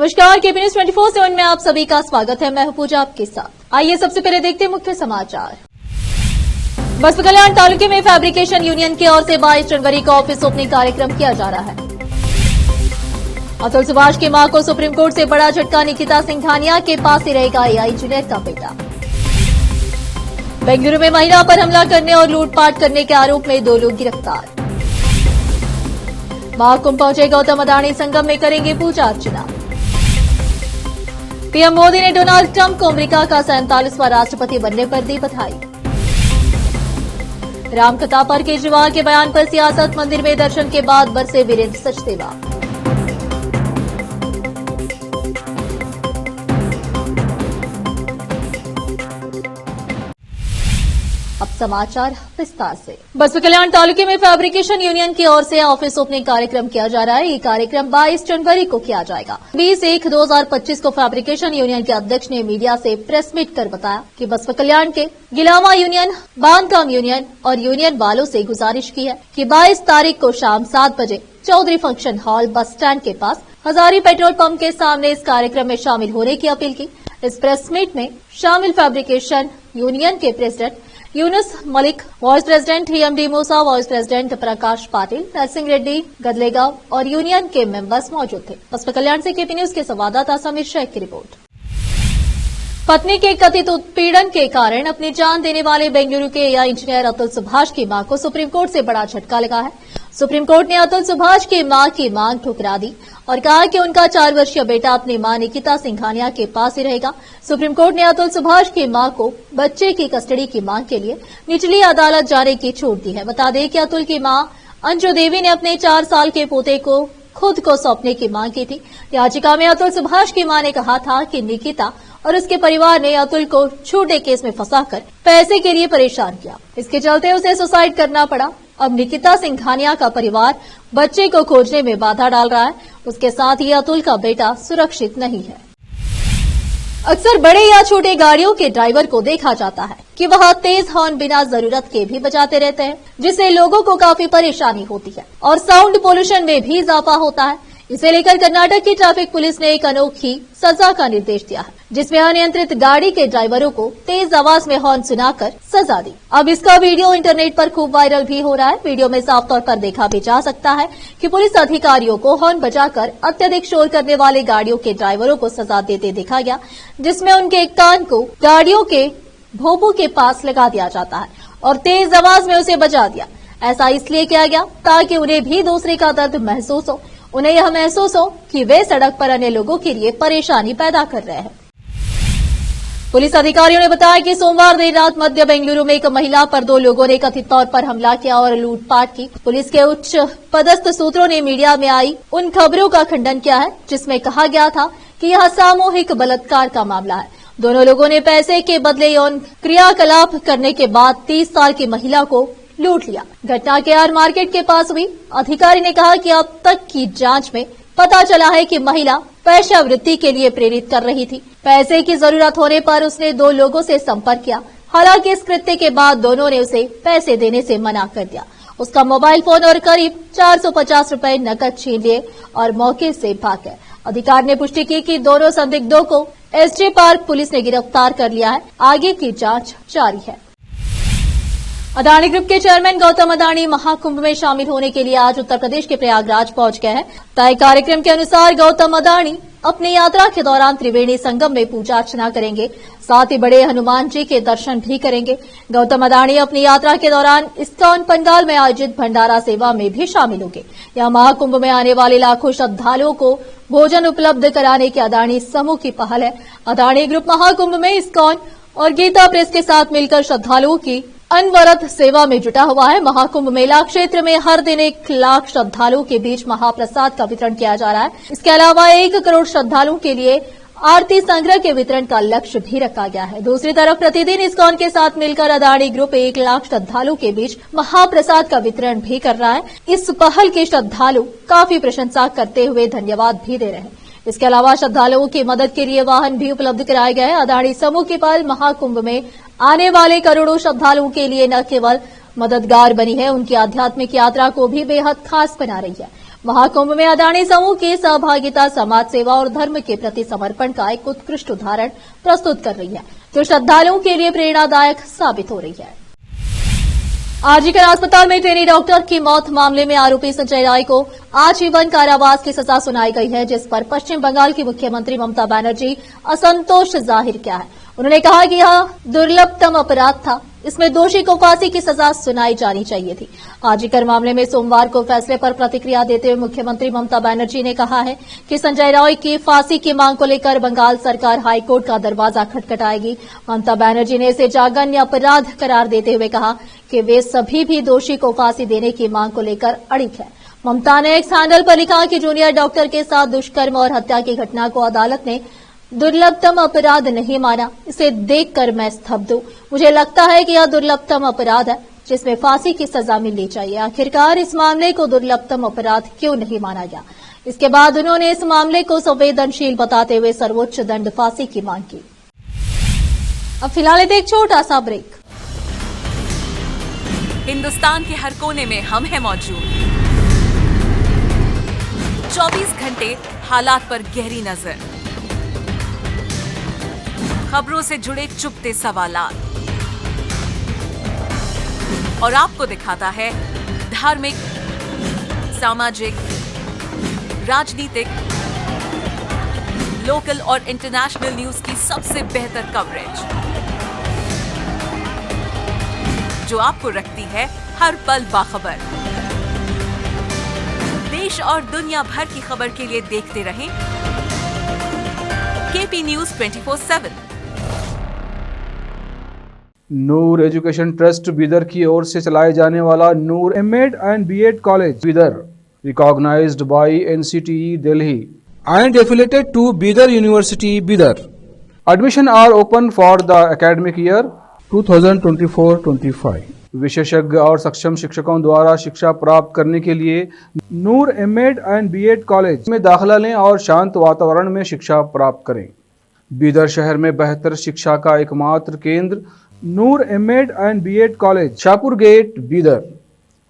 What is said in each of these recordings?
नमस्कार, KP news 24/7 में आप सभी का स्वागत है। मैं हूं पूजा आपके साथ। आइए सबसे पहले देखते हैं मुख्य समाचार। बसपा कल्याण तालुके में फैब्रिकेशन यूनियन की ओर से 22 जनवरी को ऑफिस ओपनिंग कार्यक्रम किया जा रहा है। अतुल सुभाष की मां को सुप्रीम कोर्ट से बड़ा झटका, निकिता सिंघानिया के पास ही रहेगा एआई इंजीनियर का बेटा। बेंगलुरु में महिला पर हमला करने और लूटपाट करने के आरोप में 2 लोग गिरफ्तार। महाकुंभ पहुंचे गौतम अडानी, संगम में करेंगे पूजा अर्चना। पीएम मोदी ने डोनाल्ड ट्रंप को अमेरिका का 47वां राष्ट्रपति बनने पर दी बधाई। रामकथा पर केजरीवाल के बयान पर सियासत, मंदिर में दर्शन के बाद बरसे वीरेंद्र सचदेवा। अब समाचार विस्तार से। बसपा कल्याण तालुके में फैब्रिकेशन यूनियन की ओर से ऑफिस ओपनिंग कार्यक्रम किया जा रहा है। ये कार्यक्रम 22 जनवरी को किया जाएगा। 20/1/2025 को फैब्रिकेशन यूनियन के अध्यक्ष ने मीडिया से प्रेस मीट कर बताया कि बसपा कल्याण के गिलामा यूनियन, बांधकाम यूनियन और यूनियन वालों से गुजारिश की है कि 22 तारीख को शाम 7 बजे Chaudhary function hall bus stand के पास हजारी पेट्रोल पंप के सामने इस कार्यक्रम में शामिल होने की अपील की। इस प्रेस मीट में शामिल फैब्रिकेशन यूनियन के president Yunus Malik, vice president EMD Musa, vice president Prakash Patil, Narsimha Reddy, Gadlegaon और यूनियन के मेंबर्स मौजूद थे। बसपा कल्याण से केपी न्यूज के संवाददाता समीर शेख की रिपोर्ट। पत्नी के कथित उत्पीड़न के कारण अपनी जान देने वाले बेंगलुरु के एआई इंजीनियर अतुल सुभाष की मां को सुप्रीम कोर्ट से बड़ा झटका लगा है। सुप्रीम कोर्ट ने अतुल सुभाष की मां की मांग ठुकरा दी और कहा कि उनका 4 वर्षीय बेटा अपनी मां निकिता सिंघानिया के पास ही रहेगा। सुप्रीम कोर्ट ने अतुल सुभाष की मां को बच्चे की कस्टडी की मांग के लिए निचली अदालत जाने की छूट दी है। बता दें कि अतुल की मां अंजू देवी ने अपने 4 साल के पोते को खुद को सौंपने की मांग की थी। याचिका में अतुल सुभाष की मां ने कहा था कि निकिता और उसके परिवार ने अतुल को झूठे केस में फंसाकर पैसे के लिए परेशान किया। इसके चलते उसे सुसाइड करना पड़ा। अब निकिता सिंघानिया का परिवार बच्चे को खोजने में बाधा डाल रहा है। उसके साथ ही अतुल का बेटा सुरक्षित नहीं है। अक्सर बड़े या छोटे गाड़ियों के ड्राइवर को देखा जाता है कि वह तेज हॉर्न बिना जरूरत के भी बजाते रहते हैं, जिससे लोगों को काफी परेशानी होती है और साउंड पोल्यूशन में भी इजाफा होता है। इसे लेकर कर्नाटक की ट्रैफिक पुलिस ने एक अनोखी सजा का निर्देश दिया है, जिसमें अनियंत्रित गाड़ी के ड्राइवरों को तेज आवाज में हॉर्न सुनाकर सजा दी। अब इसका वीडियो इंटरनेट पर खूब वायरल भी हो रहा है। वीडियो में साफ तौर पर देखा भी जा सकता है कि पुलिस अधिकारियों को हॉर्न बजाकर अत्यधिक शोर करने वाले गाड़ियों के ड्राइवरों को सजा देते देखा गया, जिसमें उनके कान को गाड़ियों के भोंपू के पास लगा दिया जाता है और तेज आवाज में उसे बजा दिया। ऐसा इसलिए किया गया ताकि उन्हें भी दूसरे का दर्द महसूस हो, उन्हें यह महसूस हो कि वे सड़क पर अन्य लोगों के लिए परेशानी पैदा कर रहे हैं। पुलिस अधिकारियों ने बताया कि सोमवार देर रात मध्य बेंगलुरु में एक महिला पर 2 लोगों ने कथित तौर पर हमला किया और लूटपाट की। पुलिस के उच्च पदस्थ सूत्रों ने मीडिया में आई उन खबरों का खंडन किया है जिसमें कहा गया था कि यह सामूहिक बलात्कार का मामला है। दोनों लोगों ने पैसे के बदले यौन क्रियाकलाप करने के बाद 30 साल की महिला को लूट लिया। घटना के आर मार्केट के पास हुई। अधिकारी ने कहा कि अब तक की जांच में पता चला है कि महिला वेश्यावृत्ति के लिए प्रेरित कर रही थी। पैसे की जरूरत होने पर उसने 2 लोगों से संपर्क किया। हालांकि इस कृत्य के बाद दोनों ने उसे पैसे देने से मना कर दिया। उसका मोबाइल फोन और करीब 450 रुपए नकद छीन लिए और मौके से भाग गए। अधिकारी ने पुष्टि की कि दोनों संदिग्धों को एसजे पार्क पुलिस ने गिरफ्तार कर लिया है। आगे की जांच जारी है। अडानी ग्रुप के चेयरमैन गौतम अडानी महाकुंभ में शामिल होने के लिए आज उत्तर प्रदेश के प्रयागराज पहुंच गए हैं। तय कार्यक्रम के अनुसार गौतम अडानी अपनी यात्रा के दौरान त्रिवेणी संगम में पूजा अर्चना करेंगे, साथ ही बड़े हनुमान जी के दर्शन भी करेंगे। गौतम अडानी अपनी यात्रा के दौरान इस्कॉन पंडाल में आयोजित भंडारा सेवा में भी शामिल होंगे। यह महाकुंभ में आने वाले लाखों श्रद्धालुओं को भोजन उपलब्ध कराने की अडानी समूह की पहल है। अडानी ग्रुप महाकुंभ में इस्कॉन और गीता प्रेस के साथ मिलकर श्रद्धालुओं की अनवरत सेवा में जुटा हुआ है। महाकुंभ मेला क्षेत्र में हर दिन 1 लाख श्रद्धालुओं के बीच महाप्रसाद का वितरण किया जा रहा है। इसके अलावा 1 करोड़ श्रद्धालुओं के लिए आरती संग्रह के वितरण का लक्ष्य भी रखा गया है। दूसरी तरफ प्रतिदिन इस्कॉन के साथ मिलकर अडानी ग्रुप 1 लाख श्रद्धालुओं के बीच महाप्रसाद का वितरण भी कर रहा है। इस पहल के श्रद्धालु काफी प्रशंसा करते हुए धन्यवाद भी दे रहे हैं। इसके अलावा श्रद्धालुओं की मदद के लिए वाहन भी उपलब्ध कराए गए हैं। अडानी समूह की पहल महाकुंभ में आने वाले करोड़ों श्रद्धालुओं के लिए न केवल मददगार बनी है, उनकी आध्यात्मिक यात्रा को भी बेहद खास बना रही है। महाकुंभ में अदानी समूह की सहभागिता समाज सेवा और धर्म के प्रति समर्पण का एक उत्कृष्ट उदाहरण प्रस्तुत कर रही है, जो श्रद्धालुओं के लिए प्रेरणादायक साबित हो रही है। आरजीकर अस्पताल में ट्रेनी डॉक्टर की मौत मामले में आरोपी संजय राय को आजीवन कारावास की सजा सुनाई गई है, जिस पर पश्चिम बंगाल की मुख्यमंत्री ममता बनर्जी असंतोष जाहिर किया है। उन्होंने कहा कि यह दुर्लभतम अपराध था, इसमें दोषी को फांसी की सजा सुनाई जानी चाहिए थी। आरजीकर मामले में सोमवार को फैसले पर प्रतिक्रिया देते हुए मुख्यमंत्री ममता बनर्जी ने कहा है कि संजय राय की फांसी की मांग को लेकर बंगाल सरकार हाईकोर्ट का दरवाजा खटखटाएगी। ममता बनर्जी ने इसे जघन्य अपराध करार देते हुए कहा कि वे सभी भी दोषी को फांसी देने की मांग को लेकर अड़िग है। ममता ने एक हैंडल पर लिखा कि जूनियर डॉक्टर के साथ दुष्कर्म और हत्या की घटना को अदालत ने दुर्लभतम अपराध नहीं माना। इसे देखकर मैं स्तब्ध हूं। मुझे लगता है कि यह दुर्लभतम अपराध है जिसमें फांसी की सजा मिलनी चाहिए। आखिरकार इस मामले को दुर्लभतम अपराध क्यों नहीं माना गया? इसके बाद उन्होंने इस मामले को संवेदनशील बताते हुए सर्वोच्च दंड फांसी की मांग की। अब फिलहाल एक छोटा सा ब्रेक। हिंदुस्तान के हर कोने में हम हैं मौजूद। 24 घंटे हालात पर गहरी नजर, खबरों से जुड़े चुपते सवालात, और आपको दिखाता है धार्मिक, सामाजिक, राजनीतिक, लोकल और इंटरनेशनल न्यूज की सबसे बेहतर कवरेज, जो आपको रखती है हर पल बाखबर। देश और दुनिया भर की खबर के लिए देखते रहें KP news 24/7। Noor education trust Bidar की ओर से चलाए जाने वाला Noor MEd and BEd college Bidar, recognised by NCTE Delhi and affiliated to Bidar University, Bidar. Admission are open for the academic year 2024-25. विशेषज्ञ और सक्षम शिक्षकों द्वारा शिक्षा प्राप्त करने के लिए नूर एमएड एंड बीएड कॉलेज में दाखिला लें और शांत वातावरण में शिक्षा प्राप्त करें। बीदर शहर में बेहतर शिक्षा का एकमात्र केंद्र Noor MEd and BEd college, Shahpur gate, Bidar.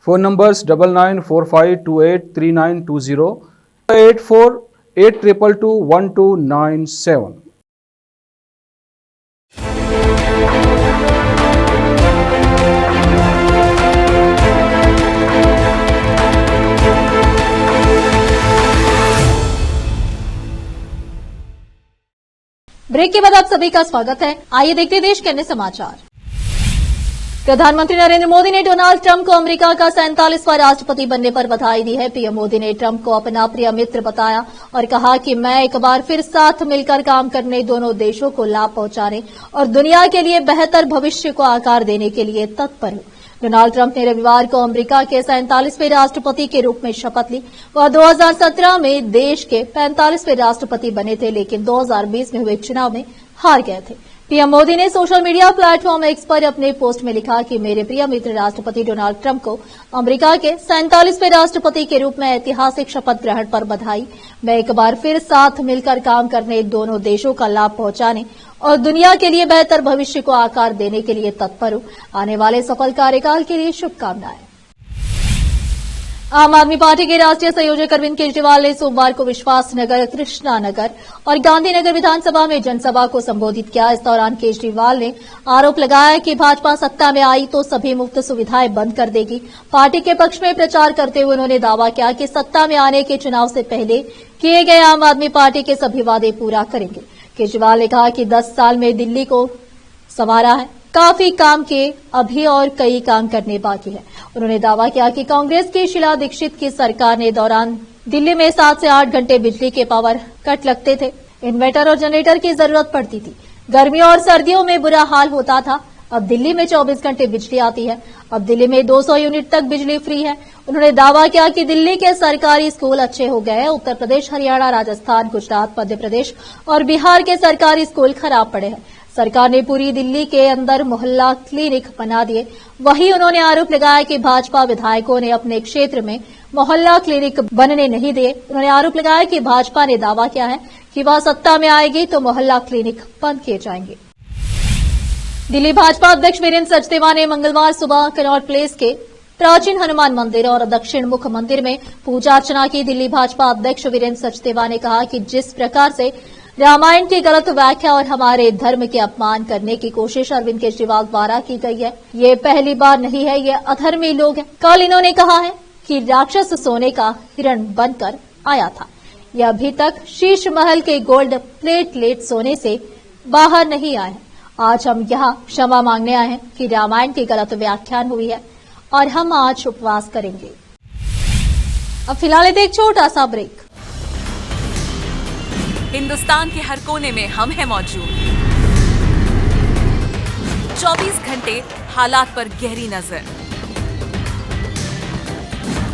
Phone numbers 9945283920, 8482221297। Break के बाद आप सभी का स्वागत है। आइए देखते हैं देश के अन्य समाचार। प्रधानमंत्री नरेंद्र मोदी ने डोनाल्ड ट्रंप को अमेरिका का 47वां राष्ट्रपति बनने पर बधाई दी है। पीएम मोदी ने ट्रंप को अपना प्रिय मित्र बताया और कहा कि मैं एक बार फिर साथ मिलकर काम करने, दोनों देशों को लाभ पहुंचाने और दुनिया के लिए बेहतर भविष्य को आकार देने के लिए तत्पर हूं। डोनाल्ड ट्रंप ने रविवार को अमेरिका के 47वें राष्ट्रपति के रूप में शपथ ली। वह 2017 में देश के 45वें राष्ट्रपति बने थे, लेकिन 2020 में हुए चुनाव में हार गए थे। पीएम मोदी ने सोशल मीडिया प्लेटफॉर्म एक्स पर अपने पोस्ट में लिखा कि मेरे प्रिय मित्र राष्ट्रपति डोनाल्ड ट्रंप को अमेरिका के 47वें राष्ट्रपति के रूप में ऐतिहासिक शपथ ग्रहण पर बधाई। मैं एक बार फिर साथ मिलकर काम करने, दोनों देशों का लाभ पहुंचाने और दुनिया के लिए बेहतर भविष्य को आकार देने के लिए तत्पर हूं। आने वाले सफल कार्यकाल के लिए शुभकामनाएं। आम आदमी पार्टी के राष्ट्रीय संयोजक अरविंद केजरीवाल ने सोमवार को विश्वास नगर, कृष्णा नगर और गांधीनगर विधानसभा में जनसभा को संबोधित किया। इस दौरान केजरीवाल ने आरोप लगाया कि भाजपा सत्ता में आई तो सभी मुफ्त सुविधाएं बंद कर देगी। पार्टी के पक्ष में प्रचार करते हुए उन्होंने दावा किया कि सत्ता में आने के चुनाव से पहले किए गए आम आदमी पार्टी के सभी वादे पूरा करेंगे। केजरीवाल ने कहा कि 10 साल में दिल्ली को संवारा है, काफी काम किए, अभी और कई काम करने बाकी है। उन्होंने दावा किया कि कांग्रेस की शीला दीक्षित की सरकार ने दौरान दिल्ली में 7 से 8 घंटे बिजली के पावर कट लगते थे। इन्वर्टर और जनरेटर की जरूरत पड़ती थी। गर्मियों और सर्दियों में बुरा हाल होता था। अब दिल्ली में 24 घंटे बिजली आती है। अब दिल्ली में 200 यूनिट तक बिजली फ्री है। उन्होंने दावा किया कि दिल्ली के सरकारी स्कूल अच्छे हो गए हैं। उत्तर प्रदेश, हरियाणा, राजस्थान, गुजरात, मध्य प्रदेश और बिहार के सरकारी स्कूल खराब पड़े हैं। सरकार ने पूरी दिल्ली के अंदर मोहल्ला क्लिनिक बना दिए। वहीं उन्होंने आरोप लगाया कि भाजपा विधायकों ने अपने क्षेत्र में मोहल्ला क्लिनिक बनने नहीं दिए। उन्होंने आरोप लगाया कि भाजपा ने दावा किया है कि वह सत्ता में आएगी तो मोहल्ला क्लिनिक बंद किए जाएंगे। दिल्ली भाजपा अध्यक्ष वीरेंद्र सचदेवा ने मंगलवार सुबह कनॉट प्लेस के प्राचीन हनुमान मंदिर और दक्षिण मुख मंदिर में पूजा अर्चना की। दिल्ली भाजपा अध्यक्ष वीरेंद्र सचदेवा ने कहा कि जिस प्रकार से रामायण की गलत व्याख्या और हमारे धर्म के अपमान करने की कोशिश अरविंद केजरीवाल द्वारा की गई है, ये पहली बार नहीं है, ये अधर्मी लोग हैं। कल इन्होंने कहा है कि राक्षस सोने का हिरण बनकर आया था, यह अभी तक शीश महल के गोल्ड प्लेट सोने से बाहर नहीं आए। आज हम यहाँ क्षमा मांगने आए हैं कि रामायण की गलत व्याख्यान हुई है और हम आज उपवास करेंगे। अब फिलहाल एक छोटा सा ब्रेक। हिंदुस्तान के हर कोने में हम हैं मौजूद। 24 घंटे हालात पर गहरी नजर,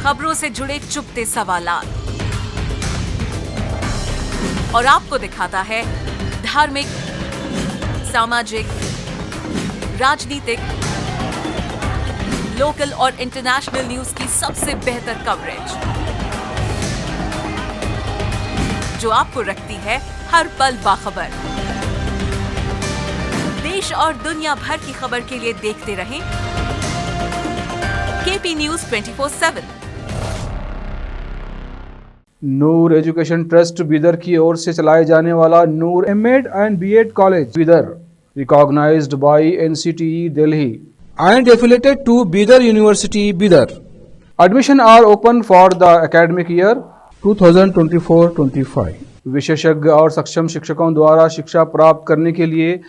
खबरों से जुड़े चुपते सवालात और आपको दिखाता है धार्मिक, सामाजिक, राजनीतिक, लोकल और इंटरनेशनल न्यूज की सबसे बेहतर कवरेज, जो आपको रखती है हर पल बाखबर। देश और दुनिया भर की खबर के लिए देखते रहें KP news 24/7। Noor education trust Bidar की ओर से चलाए जाने वाला Noor MEd and BEd college Bidar, recognised by NCTE Delhi and affiliated to Bidar University, Bidar. Admission are open for the academic year 2024-25. विशेषज्ञ और सक्षम शिक्षकों द्वारा शिक्षा प्राप्त करने के लिए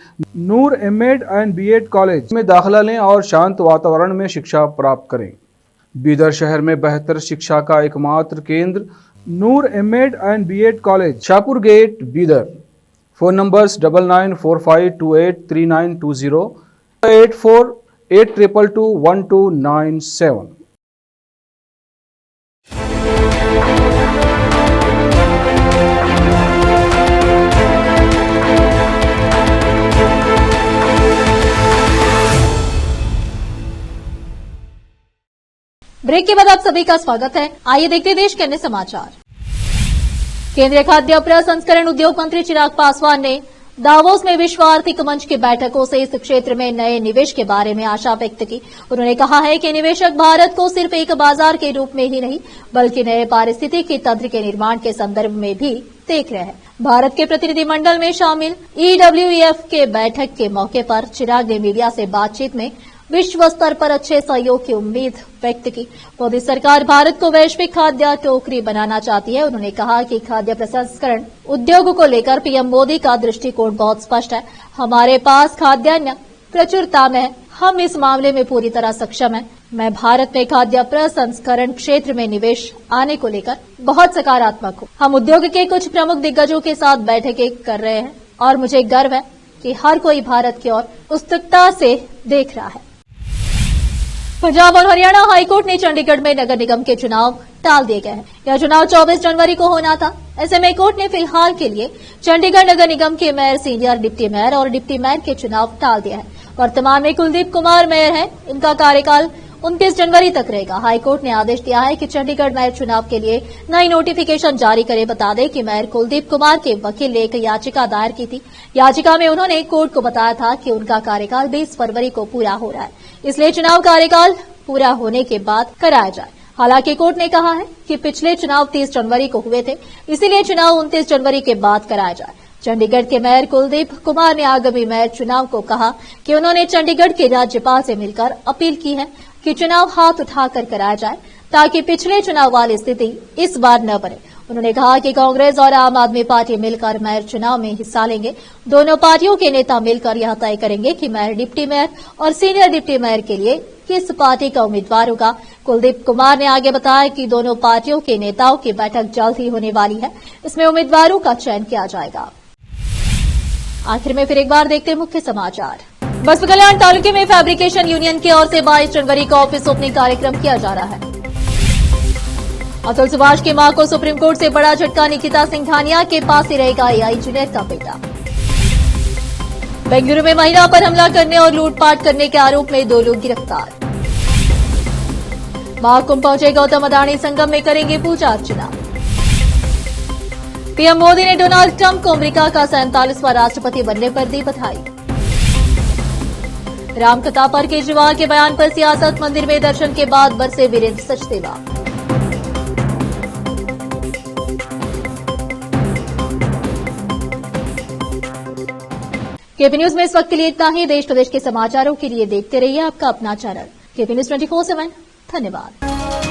नूर एमएड एंड बीएड कॉलेज में दाखिला लें और शांत वातावरण में शिक्षा प्राप्त करें। बीदर शहर में बेहतर शिक्षा का एकमात्र केंद्र Noor MEd and BEd college, Shahpur gate, Bidar. Phone numbers 9945283920, 8482221297। Break के बाद आप सभी का स्वागत है। आइए देखते हैं देश के अन्य समाचार। केंद्रीय खाद्य प्रसंस्करण उद्योग मंत्री चिराग पासवान ने दावोस में विश्व आर्थिक मंच की बैठकों से इस क्षेत्र में नए निवेश के बारे में आशा व्यक्त की। उन्होंने कहा है कि निवेशक भारत को सिर्फ एक बाजार के रूप में ही नहीं बल्कि नए पारिस्थितिकी तंत्र के निर्माण के संदर्भ में भी देख रहे हैं। भारत के प्रतिनिधिमंडल में शामिल EWEF के बैठक के मौके पर चिराग ने मीडिया से बातचीत में विश्व स्तर पर अच्छे सहयोग की उम्मीद व्यक्त की। मोदी सरकार भारत को वैश्विक खाद्य टोकरी बनाना चाहती है। उन्होंने कहा कि खाद्य प्रसंस्करण उद्योग को लेकर पीएम मोदी का दृष्टिकोण बहुत स्पष्ट है। हमारे पास खाद्यान्न प्रचुरता में है, हम इस मामले में पूरी तरह सक्षम हैं। मैं भारत में खाद्य प्रसंस्करण क्षेत्र में निवेश आने को लेकर बहुत सकारात्मक हूं। हम उद्योग के कुछ प्रमुख दिग्गजों के साथ बैठकें कर रहे हैं और मुझे गर्व है कि हर कोई भारत की ओर उत्सुकता से देख रहा है। पंजाब और हरियाणा हाईकोर्ट ने चंडीगढ़ में नगर निगम के चुनाव टाल दिए गए हैं। यह चुनाव 24 जनवरी को होना था। ऐसे में कोर्ट ने फिलहाल के लिए चंडीगढ़ नगर निगम के मेयर, सीनियर डिप्टी मेयर और डिप्टी मेयर के चुनाव टाल दिया है। वर्तमान में कुलदीप कुमार मेयर हैं। इनका कार्यकाल 29 जनवरी तक रहेगा। हाईकोर्ट ने आदेश दिया है कि चंडीगढ़ मेयर चुनाव के लिए नई नोटिफिकेशन जारी करे। बता दें कि मेयर कुलदीप कुमार के वकील ने एक याचिका दायर की थी। याचिका में उन्होंने कोर्ट को बताया था कि उनका कार्यकाल 20 फरवरी को पूरा हो रहा है, इसलिए चुनाव कार्यकाल पूरा होने के बाद कराया जाए। हालांकि कोर्ट ने कहा है कि पिछले चुनाव 30 जनवरी को हुए थे, इसीलिए चुनाव 29 जनवरी के बाद कराया जाए। चंडीगढ़ के मेयर कुलदीप कुमार ने आगामी मेयर चुनाव को कहा कि उन्होंने चंडीगढ़ के राज्यपाल से मिलकर अपील की है कि चुनाव हाथ उठाकर कराया जाए ताकि पिछले चुनाव वाली स्थिति इस बार न बने। उन्होंने कहा कि कांग्रेस और आम आदमी पार्टी मिलकर मेयर चुनाव में हिस्सा लेंगे। दोनों पार्टियों के नेता मिलकर यह तय करेंगे कि मेयर, डिप्टी मेयर और सीनियर डिप्टी मेयर के लिए किस पार्टी का उम्मीदवार होगा। कुलदीप कुमार ने आगे बताया कि दोनों पार्टियों के नेताओं की बैठक जल्द ही होने वाली है। इसमें उम्मीदवारों का चयन किया जाएगा। आखिर में फिर एक बार देखते हैं मुख्य समाचार। बसपा कल्याण तालुके में फैब्रिकेशन यूनियन की ओर से 22 जनवरी को ऑफिस ओपनिंग कार्यक्रम किया जा रहा है। अतुल सुभाष की मां को सुप्रीम कोर्ट से बड़ा झटका। निकिता सिंघानिया के पास ही रहेगा AI इंजीनियर का बेटा। बेंगलुरु में महिला पर हमला करने और लूटपाट करने के आरोप में 2 लोग गिरफ्तार। महाकुंभ पहुंचे गौतम अडानी, संगम में करेंगे पूजा अर्चना। पीएम मोदी ने डोनाल्ड ट्रंप को अमेरिका का 47वां राष्ट्रपति बनने पर दी बधाई। रामकथा पर केजरीवाल के बयान पर सियासत, मंदिर में दर्शन के बाद बरसे वीरेंद्र सचदेवा। केपी न्यूज में इस वक्त के लिए इतना ही। देश प्रदेश के समाचारों के लिए देखते रहिए आपका अपना चैनल केपी न्यूज 24/7। धन्यवाद।